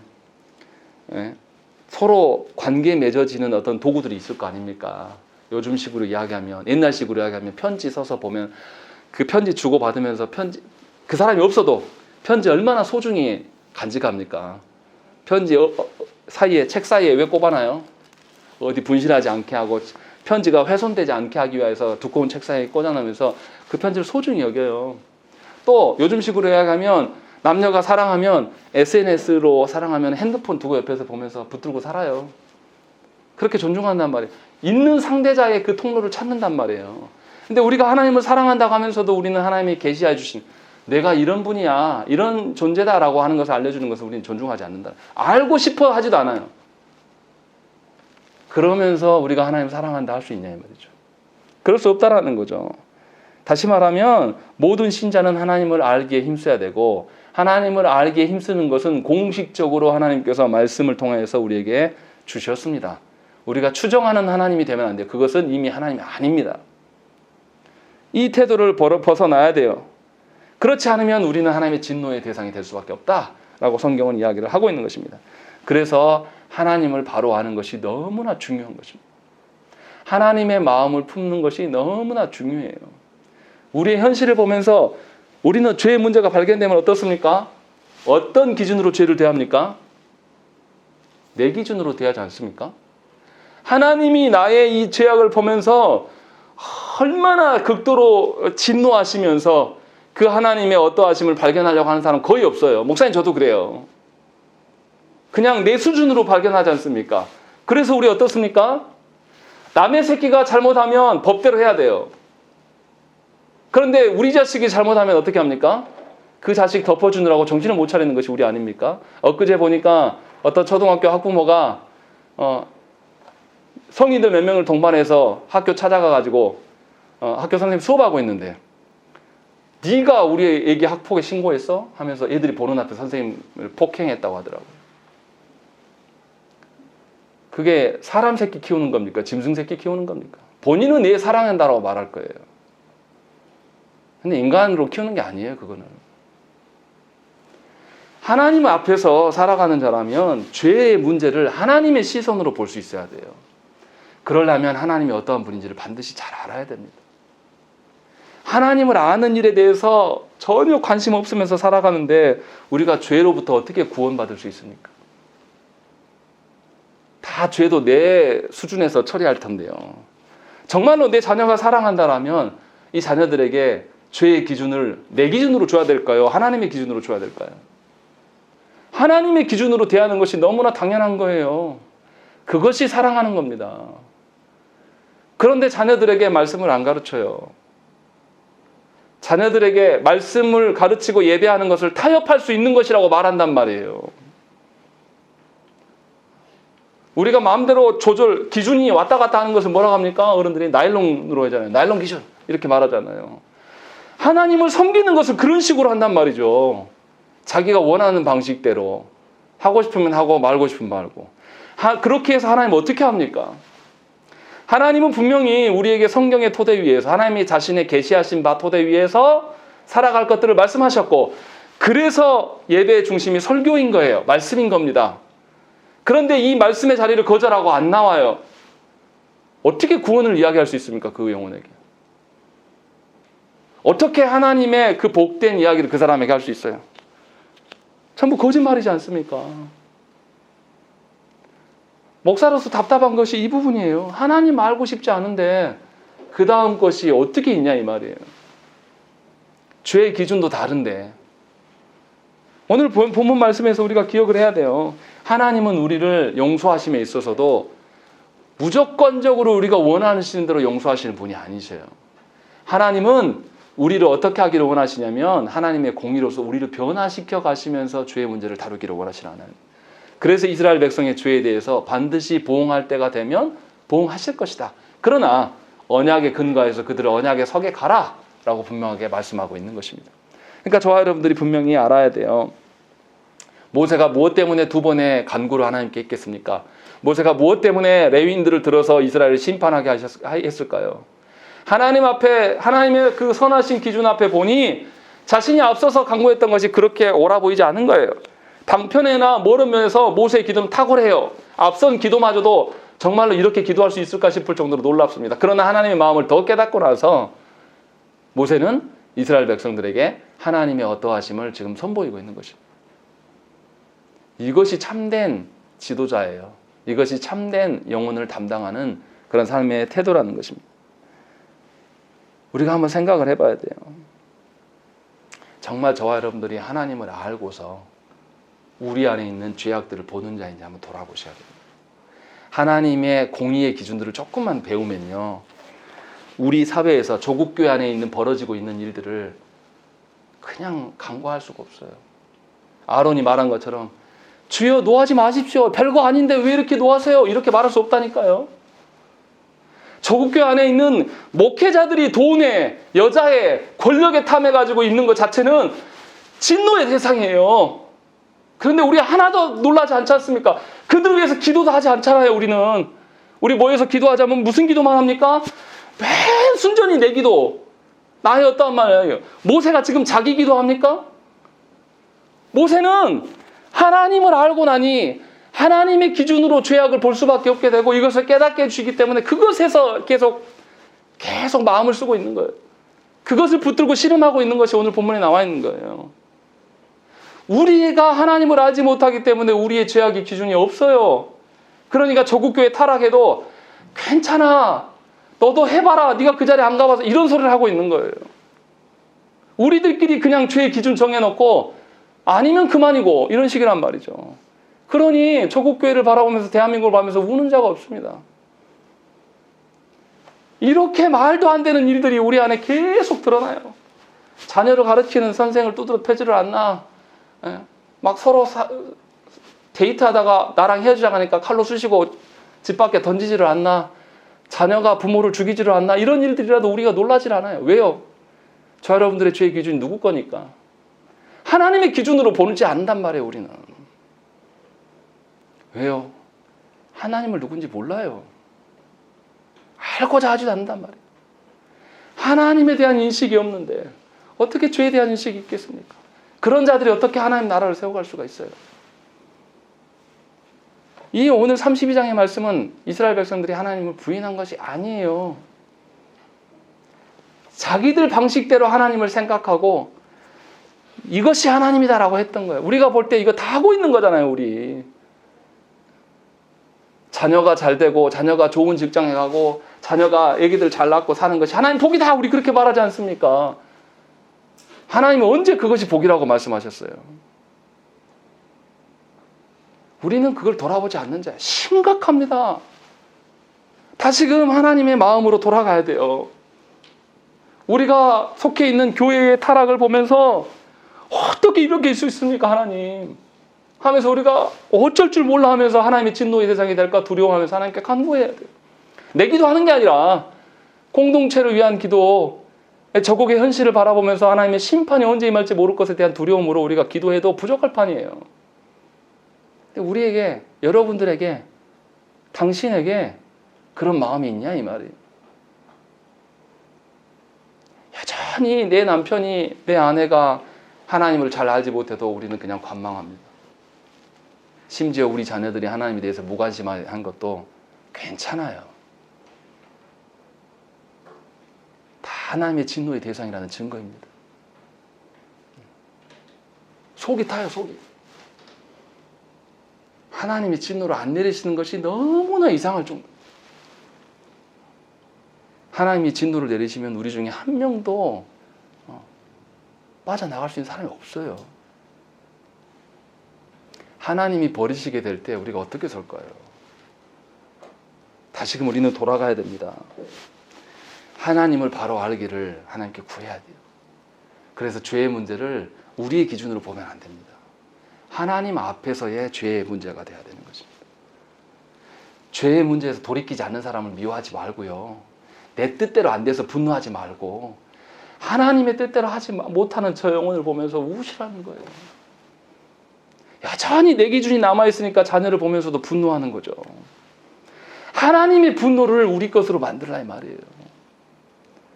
서로 관계에 맺어지는 어떤 도구들이 있을 거 아닙니까? 요즘식으로 이야기하면 옛날식으로 이야기하면 편지 써서 보면 그 편지 주고받으면서 편지 그 사람이 없어도 편지 얼마나 소중히 간직합니까? 편지 사이에 책 사이에 왜 꼽아놔요? 어디 분실하지 않게 하고 편지가 훼손되지 않게 하기 위해서 두꺼운 책 사이에 꽂아놓으면서 그 편지를 소중히 여겨요. 또 요즘식으로 이야기하면 남녀가 사랑하면 SNS로 사랑하면 핸드폰 두고 옆에서 보면서 붙들고 살아요. 그렇게 존중한단 말이에요. 있는 상대자의 그 통로를 찾는단 말이에요. 근데 우리가 하나님을 사랑한다고 하면서도 우리는 하나님이 계시해 주신 내가 이런 분이야, 이런 존재다라고 하는 것을 알려주는 것을 우리는 존중하지 않는다. 알고 싶어 하지도 않아요. 그러면서 우리가 하나님 사랑한다 할 수 있냐 이 말이죠. 그럴 수 없다라는 거죠. 다시 말하면 모든 신자는 하나님을 알기에 힘써야 되고 하나님을 알기에 힘쓰는 것은 공식적으로 하나님께서 말씀을 통해서 우리에게 주셨습니다. 우리가 추정하는 하나님이 되면 안 돼요. 그것은 이미 하나님이 아닙니다. 이 태도를 벗어나야 돼요. 그렇지 않으면 우리는 하나님의 진노의 대상이 될 수밖에 없다라고 성경은 이야기를 하고 있는 것입니다. 그래서 하나님을 바로 아는 것이 너무나 중요한 것입니다. 하나님의 마음을 품는 것이 너무나 중요해요. 우리의 현실을 보면서 우리는 죄의 문제가 발견되면 어떻습니까? 어떤 기준으로 죄를 대합니까? 내 기준으로 대하지 않습니까? 하나님이 나의 이 죄악을 보면서 얼마나 극도로 진노하시면서 그 하나님의 어떠하심을 발견하려고 하는 사람 거의 없어요. 목사님 저도 그래요. 그냥 내 수준으로 발견하지 않습니까? 그래서 우리 어떻습니까? 남의 새끼가 잘못하면 법대로 해야 돼요. 그런데 우리 자식이 잘못하면 어떻게 합니까? 그 자식 덮어주느라고 정신을 못 차리는 것이 우리 아닙니까? 엊그제 보니까 어떤 초등학교 학부모가 성인들 몇 명을 동반해서 학교 찾아가가지고 학교 선생님 수업하고 있는데 네가 우리 애기 학폭에 신고했어? 하면서 애들이 보는 앞에 선생님을 폭행했다고 하더라고요. 그게 사람 새끼 키우는 겁니까? 짐승 새끼 키우는 겁니까? 본인은 내 사랑한다라고 말할 거예요. 근데 인간으로 키우는 게 아니에요, 그거는. 하나님 앞에서 살아가는 자라면 죄의 문제를 하나님의 시선으로 볼 수 있어야 돼요. 그러려면 하나님이 어떠한 분인지를 반드시 잘 알아야 됩니다. 하나님을 아는 일에 대해서 전혀 관심 없으면서 살아가는데 우리가 죄로부터 어떻게 구원받을 수 있습니까? 다 죄도 내 수준에서 처리할 텐데요. 정말로 내 자녀가 사랑한다라면 이 자녀들에게 죄의 기준을 내 기준으로 줘야 될까요? 하나님의 기준으로 줘야 될까요? 하나님의 기준으로 대하는 것이 너무나 당연한 거예요. 그것이 사랑하는 겁니다. 그런데 자녀들에게 말씀을 안 가르쳐요. 자녀들에게 말씀을 가르치고 예배하는 것을 타협할 수 있는 것이라고 말한단 말이에요. 우리가 마음대로 조절, 기준이 왔다 갔다 하는 것을 뭐라고 합니까? 어른들이 나일론으로 하잖아요. 나일론 기준. 이렇게 말하잖아요. 하나님을 섬기는 것을 그런 식으로 한단 말이죠. 자기가 원하는 방식대로. 하고 싶으면 하고 말고 싶으면 말고. 그렇게 해서 하나님 어떻게 합니까? 하나님은 분명히 우리에게 성경의 토대 위에서 하나님이 자신의 계시하신 바 토대 위에서 살아갈 것들을 말씀하셨고 그래서 예배의 중심이 설교인 거예요. 말씀인 겁니다. 그런데 이 말씀의 자리를 거절하고 안 나와요. 어떻게 구원을 이야기할 수 있습니까? 그 영혼에게. 어떻게 하나님의 그 복된 이야기를 그 사람에게 할 수 있어요? 전부 거짓말이지 않습니까? 목사로서 답답한 것이 이 부분이에요. 하나님 알고 싶지 않은데 그 다음 것이 어떻게 있냐 이 말이에요. 죄의 기준도 다른데 오늘 본문 말씀에서 우리가 기억을 해야 돼요. 하나님은 우리를 용서하심에 있어서도 무조건적으로 우리가 원하시는 대로 용서하시는 분이 아니세요. 하나님은 우리를 어떻게 하기를 원하시냐면 하나님의 공의로서 우리를 변화시켜 가시면서 죄의 문제를 다루기를 원하시는 하나님. 그래서 이스라엘 백성의 죄에 대해서 반드시 보응할 때가 되면 보응하실 것이다. 그러나 언약에 근거해서 그들을 언약에 서게 가라 라고 분명하게 말씀하고 있는 것입니다. 그러니까 저와 여러분들이 분명히 알아야 돼요. 모세가 무엇 때문에 두 번의 간구를 하나님께 했겠습니까? 모세가 무엇 때문에 레위인들을 들어서 이스라엘을 심판하게 했을까요? 하나님 앞에 하나님의 그 선하신 기준 앞에 보니 자신이 앞서서 간구했던 것이 그렇게 옳아 보이지 않은 거예요. 방편에나 모른 면에서 모세의 기도는 탁월해요. 앞선 기도마저도 정말로 이렇게 기도할 수 있을까 싶을 정도로 놀랍습니다. 그러나 하나님의 마음을 더 깨닫고 나서 모세는 이스라엘 백성들에게 하나님의 어떠하심을 지금 선보이고 있는 것입니다. 이것이 참된 지도자예요. 이것이 참된 영혼을 담당하는 그런 삶의 태도라는 것입니다. 우리가 한번 생각을 해봐야 돼요. 정말 저와 여러분들이 하나님을 알고서 우리 안에 있는 죄악들을 보는 자인지 한번 돌아보셔야 됩니다. 하나님의 공의의 기준들을 조금만 배우면요. 우리 사회에서 조국교회 안에 있는 벌어지고 있는 일들을 그냥 간과할 수가 없어요. 아론이 말한 것처럼 주여 노하지 마십시오. 별거 아닌데 왜 이렇게 노하세요? 이렇게 말할 수 없다니까요. 조국교회 안에 있는 목회자들이 돈에 여자에 권력에 탐해가지고 있는 것 자체는 진노의 대상이에요. 그런데 우리 하나도 놀라지 않지 않습니까? 그들을 위해서 기도도 하지 않잖아요. 우리 모여서 기도하자면 무슨 기도만 합니까? 맨 순전히 내 기도. 나의 어떠한 말이에요. 모세가 지금 자기 기도합니까? 모세는 하나님을 알고 나니 하나님의 기준으로 죄악을 볼 수밖에 없게 되고 이것을 깨닫게 해주시기 때문에 그것에서 계속 마음을 쓰고 있는 거예요. 그것을 붙들고 씨름하고 있는 것이 오늘 본문에 나와 있는 거예요. 우리가 하나님을 알지 못하기 때문에 우리의 죄악의 기준이 없어요. 그러니까 조국교회 타락해도 괜찮아. 너도 해봐라. 네가 그 자리에 안 가봐서 이런 소리를 하고 있는 거예요. 우리들끼리 그냥 죄의 기준 정해놓고 아니면 그만이고 이런 식이란 말이죠. 그러니 조국교회를 바라보면서 대한민국을 보면서 우는 자가 없습니다. 이렇게 말도 안 되는 일들이 우리 안에 계속 드러나요. 자녀를 가르치는 선생을 두드려 패지를 않나. 막 서로 데이트하다가 나랑 헤어지자고 하니까 칼로 쑤시고 집 밖에 던지지를 않나. 자녀가 부모를 죽이지를 않나. 이런 일들이라도 우리가 놀라질 않아요. 왜요? 저 여러분들의 죄의 기준이 누구 거니까? 하나님의 기준으로 보지 않는단 말이에요. 우리는. 왜요? 하나님을 누군지 몰라요. 알고자 하지도 않는단 말이에요. 하나님에 대한 인식이 없는데 어떻게 죄에 대한 인식이 있겠습니까? 그런 자들이 어떻게 하나님 나라를 세워갈 수가 있어요? 이 오늘 32장의 말씀은 이스라엘 백성들이 하나님을 부인한 것이 아니에요. 자기들 방식대로 하나님을 생각하고 이것이 하나님이다라고 했던 거예요. 우리가 볼 때 이거 다 하고 있는 거잖아요, 우리. 자녀가 잘 되고 자녀가 좋은 직장에 가고 자녀가 애기들 잘 낳고 사는 것이 하나님 복이다, 우리 그렇게 말하지 않습니까? 하나님은 언제 그것이 복이라고 말씀하셨어요? 우리는 그걸 돌아보지 않는 자예요. 심각합니다. 다시금 하나님의 마음으로 돌아가야 돼요. 우리가 속해 있는 교회의 타락을 보면서 어떻게 이렇게 있을 수 있습니까, 하나님? 하면서 우리가 어쩔 줄 몰라 하면서 하나님의 진노의 대상이 될까 두려워하면서 하나님께 간구해야 돼요. 내 기도하는 게 아니라 공동체를 위한 기도, 저국의 현실을 바라보면서 하나님의 심판이 언제 임할지 모를 것에 대한 두려움으로 우리가 기도해도 부족할 판이에요. 근데 우리에게, 여러분들에게, 당신에게 그런 마음이 있냐 이 말이에요. 여전히 내 남편이, 내 아내가 하나님을 잘 알지 못해도 우리는 그냥 관망합니다. 심지어 우리 자녀들이 하나님에 대해서 무관심한 것도 괜찮아요. 다 하나님의 진노의 대상이라는 증거입니다. 속이 타요, 속이. 하나님이 진노를 안 내리시는 것이 너무나 이상할 정도. 하나님이 진노를 내리시면 우리 중에 한 명도 빠져나갈 수 있는 사람이 없어요. 하나님이 버리시게 될 때 우리가 어떻게 설까요? 다시금 우리는 돌아가야 됩니다. 하나님을 바로 알기를 하나님께 구해야 돼요. 그래서 죄의 문제를 우리의 기준으로 보면 안 됩니다. 하나님 앞에서의 죄의 문제가 돼야 되는 것입니다. 죄의 문제에서 돌이키지 않는 사람을 미워하지 말고요. 내 뜻대로 안 돼서 분노하지 말고 하나님의 뜻대로 하지 못하는 저 영혼을 보면서 우시라는 거예요. 여전히 내 기준이 남아있으니까 자녀를 보면서도 분노하는 거죠. 하나님의 분노를 우리 것으로 만들라 이 말이에요.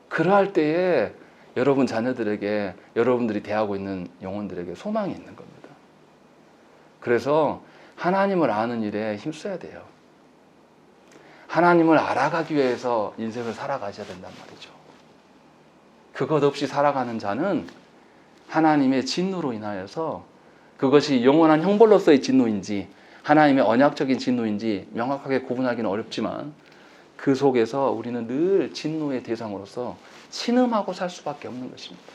그러할 때에 여러분 자녀들에게, 여러분들이 대하고 있는 영혼들에게 소망이 있는 겁니다. 그래서 하나님을 아는 일에 힘써야 돼요. 하나님을 알아가기 위해서 인생을 살아가셔야 된단 말이죠. 그것 없이 살아가는 자는 하나님의 진노로 인하여서 그것이 영원한 형벌로서의 진노인지 하나님의 언약적인 진노인지 명확하게 구분하기는 어렵지만 그 속에서 우리는 늘 진노의 대상으로서 신음하고 살 수밖에 없는 것입니다.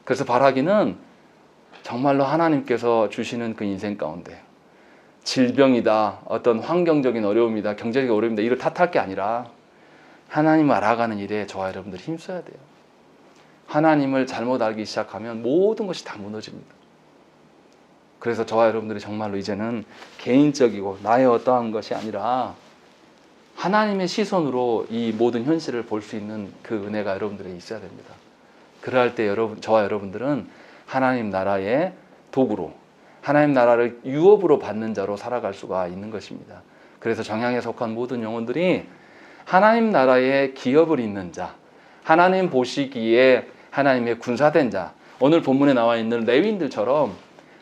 그래서 바라기는 정말로 하나님께서 주시는 그 인생 가운데 질병이다, 어떤 환경적인 어려움이다, 경제적인 어려움이다, 이걸 탓할 게 아니라 하나님을 알아가는 일에 저와 여러분들이 힘써야 돼요. 하나님을 잘못 알기 시작하면 모든 것이 다 무너집니다. 그래서 저와 여러분들이 정말로 이제는 개인적이고 나의 어떠한 것이 아니라 하나님의 시선으로 이 모든 현실을 볼 수 있는 그 은혜가 여러분들에게 있어야 됩니다. 그럴 때 저와 여러분들은 하나님 나라의 도구로, 하나님 나라를 유업으로 받는 자로 살아갈 수가 있는 것입니다. 그래서 정향에 속한 모든 영혼들이 하나님 나라의 기업을 잇는 자, 하나님 보시기에 하나님의 군사된 자, 오늘 본문에 나와 있는 레위인들처럼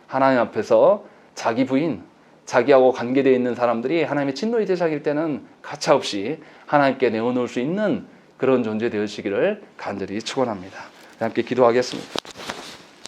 하나님 앞에서 자기 부인, 자기하고 관계되어 있는 사람들이 하나님의 진노의 대상일 때는 가차없이 하나님께 내어놓을 수 있는 그런 존재 되시기를 간절히 축원합니다. 함께 기도하겠습니다.